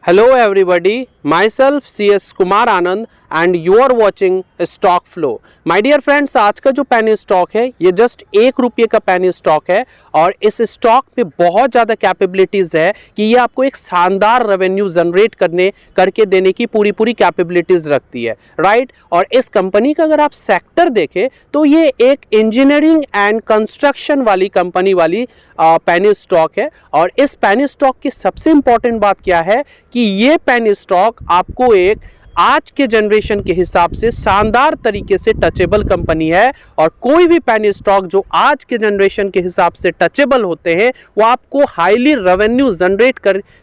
Hello everybody, myself CS Kumar Anand and you are watching Stock Flow. My dear friends, आज का जो penny stock है ये just ₹1 का पेनी स्टॉक है और इस स्टॉक में बहुत ज़्यादा कैपेबिलिटीज़ है कि ये आपको एक शानदार रेवेन्यू जनरेट करके देने की पूरी कैपेबिलिटीज़ रखती है, राइट। और इस कंपनी का अगर आप सेक्टर देखें तो ये एक इंजीनियरिंग एंड कंस्ट्रक्शन वाली कंपनी वाली पेनी स्टॉक है। और इस पेनी स्टॉक की सबसे इंपॉर्टेंट बात क्या है कि ये पेनी स्टॉक आपको एक आज के जनरेशन के हिसाब से शानदार तरीके से टचेबल कंपनी है। और कोई भी पेनी स्टॉक जो आज के जनरेशन के हिसाब से टचेबल होते हैं वो आपको हाईली रेवेन्यू जनरेट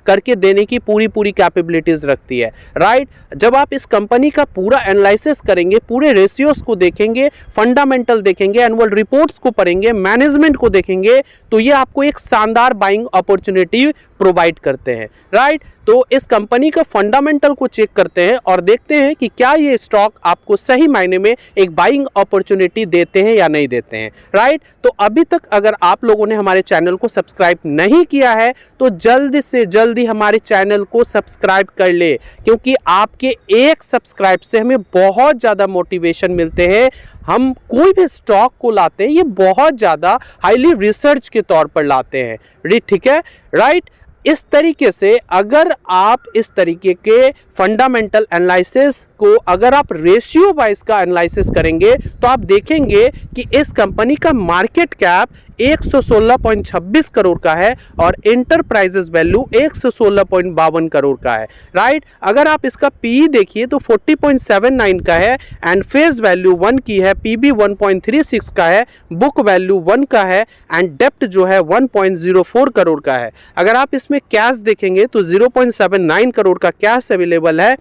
करके देने की पूरी कैपेबिलिटीज रखती है, राइट। जब आप इस कंपनी का पूरा एनालिसिस करेंगे, पूरे रेशियोज को देखेंगे, फंडामेंटल देखेंगे, एनुअल रिपोर्ट्स को पढ़ेंगे, मैनेजमेंट को देखेंगे, तो ये आपको एक शानदार बाइंग अपॉर्चुनिटी प्रोवाइड करते हैं, राइट। तो इस कंपनी का फंडामेंटल को चेक करते हैं और देखते हैं कि क्या ये स्टॉक आपको सही मायने में एक बाइंग अपॉर्चुनिटी देते हैं या नहीं देते हैं, राइट। तो अभी तक अगर आप लोगों ने हमारे चैनल को सब्सक्राइब नहीं किया है तो जल्दी से जल्दी हमारे चैनल को सब्सक्राइब कर ले, क्योंकि आपके एक सब्सक्राइब से हमें बहुत ज़्यादा मोटिवेशन मिलते हैं। हम कोई भी स्टॉक को लाते हैं ये बहुत ज़्यादा हाईली रिसर्च के तौर पर लाते हैं, ठीक है, राइट। इस तरीके से अगर आप इस तरीके के फंडामेंटल एनालिसिस को अगर आप रेशियो वाइज का एनालिसिस करेंगे तो आप देखेंगे कि इस कंपनी का मार्केट कैप 116.26 करोड़ का है और एंटरप्राइजेस वैल्यू 116.52 करोड़ का है, राइट। अगर आप इसका पीई देखिए तो 40.79 का है एंड फेस वैल्यू 1 की है, पीबी 1.36 का है, बुक वैल्यू 1 का है एंड डेप्ट जो है 1.04 करोड़ का है। अगर आप इसमें कैश देखेंगे तो 0.79 करोड़ का कैश अवेलेबल है।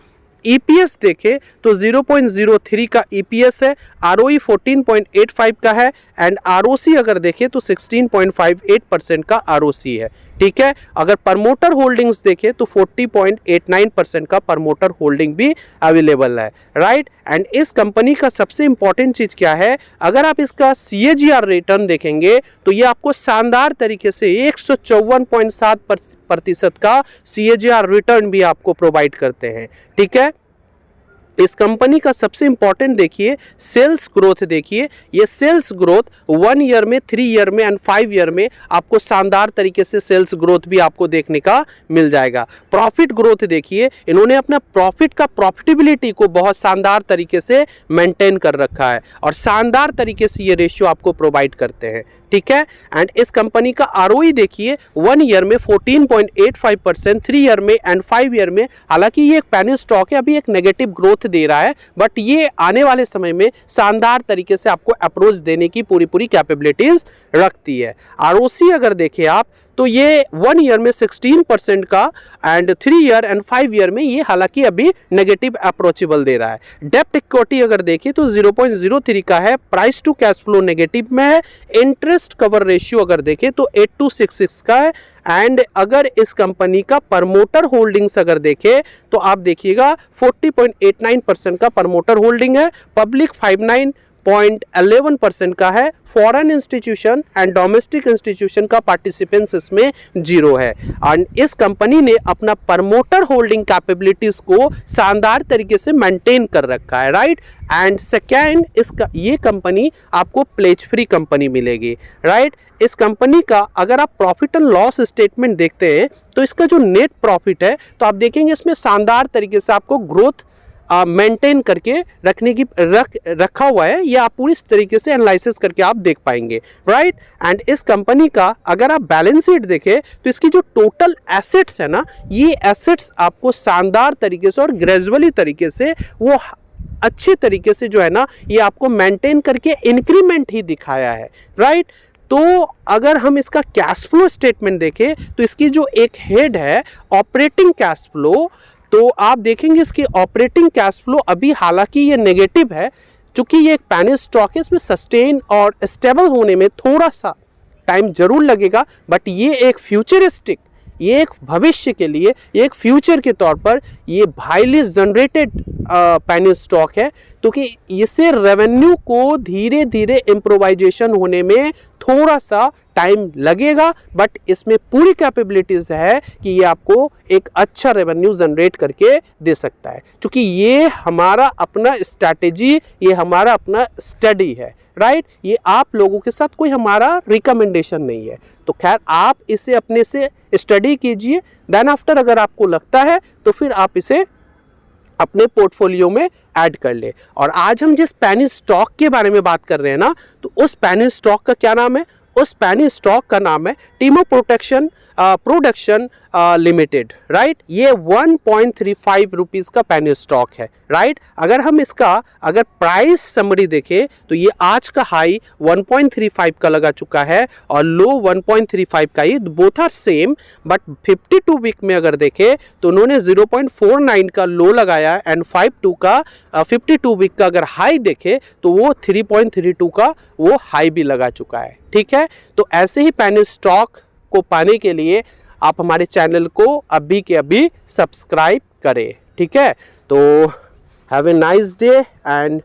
ईपीएस देखें तो 0.03 का ईपीएस है, आरओई 14.85 का है एंड आरओसी अगर देखें तो 16.58% का आरओसी है, ठीक है। अगर प्रमोटर होल्डिंग्स देखें तो 40.89% का प्रमोटर होल्डिंग भी अवेलेबल है, राइट। एंड इस कंपनी का सबसे इंपॉर्टेंट चीज़ क्या है, अगर आप इसका CAGR रिटर्न देखेंगे तो ये आपको शानदार तरीके से 154.7% का CAGR रिटर्न भी आपको प्रोवाइड करते हैं, ठीक है। इस कंपनी का सबसे इंपॉर्टेंट देखिए सेल्स ग्रोथ, देखिए ये सेल्स ग्रोथ 1 ईयर में, 3 ईयर में एंड 5 ईयर में आपको शानदार तरीके से सेल्स ग्रोथ भी आपको देखने का मिल जाएगा। प्रॉफिट ग्रोथ देखिए, इन्होंने अपना प्रॉफिट का प्रॉफिटेबिलिटी को बहुत शानदार तरीके से मेंटेन कर रखा है और शानदार तरीके से ये रेशियो आपको प्रोवाइड करते हैं, ठीक है। एंड इस कंपनी का आरओई देखिए 1 ईयर में 14.85%, 3 ईयर में एंड 5 ईयर में, हालांकि ये एक पेनी स्टॉक है, अभी एक नेगेटिव ग्रोथ दे रहा है, बट ये आने वाले समय में शानदार तरीके से आपको अप्रोच देने की पूरी कैपेबिलिटीज रखती है। आरओसी अगर देखें आप तो ये 1 ईयर में 16% का एंड 3 ईयर एंड 5 ईयर में ये हालांकि अभी नेगेटिव अप्रोचेबल दे रहा है। डेप्ट इक्विटी अगर देखें तो 0.03 का है, price to cash flow negative में है, इंटरेस्ट कवर रेशियो अगर देखें तो 8266 का है एंड अगर इस कंपनी का प्रमोटर होल्डिंग्स अगर देखें तो आप देखिएगा 40.89% का प्रमोटर होल्डिंग है, पब्लिक 59.11% का है, foreign institution and domestic institution का पार्टिसिपेंट्स इसमें 0 है। एंड इस कंपनी ने अपना प्रमोटर होल्डिंग कैपेबिलिटीज को शानदार तरीके से मेंटेन कर रखा है, राइट। एंड सेकेंड, ये कंपनी आपको प्लेज फ्री कंपनी मिलेगी, राइट। इस कंपनी का अगर आप प्रॉफिट एंड लॉस स्टेटमेंट देखते हैं तो इसका जो नेट प्रॉफिट है तो आप देखेंगे इसमें शानदार तरीके से आपको ग्रोथ मेंटेन करके रखा हुआ है, ये आप पूरी तरीके से एनालिसिस करके आप देख पाएंगे, राइट। एंड इस कंपनी का अगर आप बैलेंस शीट देखें तो इसकी जो टोटल एसेट्स है ना, ये एसेट्स आपको शानदार तरीके से और ग्रेजुअली तरीके से वो अच्छे तरीके से जो है ना ये आपको मेंटेन करके इंक्रीमेंट ही दिखाया है, राइट। तो अगर हम इसका कैश फ्लो स्टेटमेंट देखें तो इसकी जो एक हेड है ऑपरेटिंग कैश फ्लो, तो आप देखेंगे इसकी ऑपरेटिंग कैश फ्लो अभी हालांकि ये नेगेटिव है, चूंकि ये एक पेनी स्टॉक है, इसमें सस्टेन और स्टेबल होने में थोड़ा सा टाइम जरूर लगेगा, बट ये एक फ्यूचरिस्टिक ये एक भविष्य के लिए, एक फ्यूचर के तौर पर ये हाईली जनरेटेड पेनी स्टॉक है, क्योंकि इससे रेवेन्यू को धीरे धीरे इम्प्रोवाइजेशन होने में थोड़ा सा टाइम लगेगा, बट इसमें पूरी कैपेबिलिटीज़ है कि ये आपको एक अच्छा रेवेन्यू जनरेट करके दे सकता है, क्योंकि ये हमारा अपना स्ट्रैटेजी, ये हमारा अपना स्टडी है, राइट। ये आप लोगों के साथ कोई हमारा रिकमेंडेशन नहीं है। तो खैर आप इसे अपने से स्टडी कीजिए, देन आफ्टर अगर आपको लगता है तो फिर आप इसे अपने पोर्टफोलियो में ऐड कर ले। और आज हम जिस पेनी स्टॉक के बारे में बात कर रहे हैं ना, तो उस पेनी स्टॉक का क्या नाम है? उस पेनी स्टॉक का नाम है टीमो प्रोडक्शन लिमिटेड, राइट। ये 1.35 रुपीज़ का पेनी स्टॉक है, राइट। अगर हम इसका अगर प्राइस समरी देखें तो ये आज का हाई 1.35 का लगा चुका है और लो 1.35 का ही, both are same, but 52 week में अगर देखें तो उन्होंने 0.49 का लो लगाया एंड 52 वीक का अगर हाई देखें तो वो 3.32 का वो हाई भी लगा चुका है, ठीक है। तो ऐसे ही पेनी स्टॉक को पाने के लिए आप हमारे चैनल को अभी के अभी सब्सक्राइब करें, ठीक है। तो have a nice day and